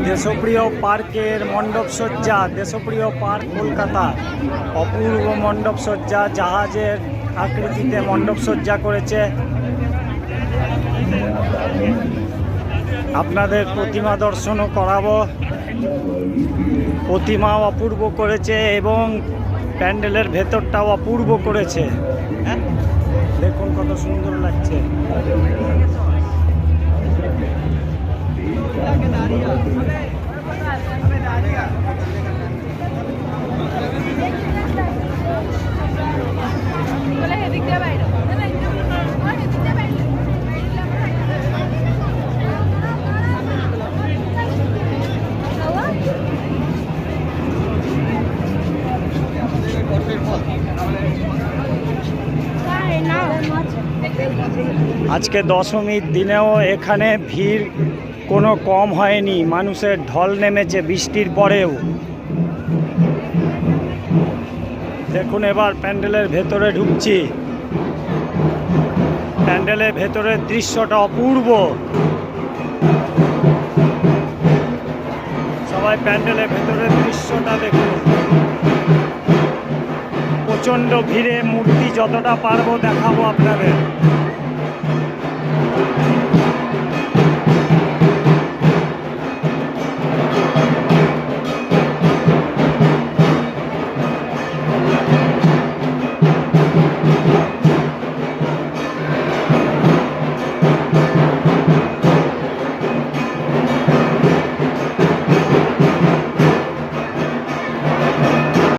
দেশপ্রিয় পার্কের মণ্ডপ সজ্জা, দেশপ্রিয় পার্ক কলকাতা। অপূর্ব মণ্ডপ সজ্জা, জাহাজের আকৃতিতে মণ্ডপ সজ্জা করেছে। আপনাদের প্রতিমা দর্শনও করাবো। প্রতিমা অপূর্ব করেছে এবং প্যান্ডেলের ভেতরটাও অপূর্ব করেছে। দেখুন কত সুন্দর লাগছে। আজকে দশমীর দিনেও এখানে ভিড় কোনো কম হয়নি, মানুষের ঢল নেমেছে বৃষ্টির পরেও। দেখুন এবার প্যান্ডেলের ভেতরে ঢুকছি। প্যান্ডেলের ভেতরের দৃশ্যটা অপূর্ব। সবাই প্যান্ডেলের ভেতরের দৃশ্যটা দেখুন। প্রচণ্ড ভিড়ে মূর্তি যতটা পারবো দেখাবো আপনাদের।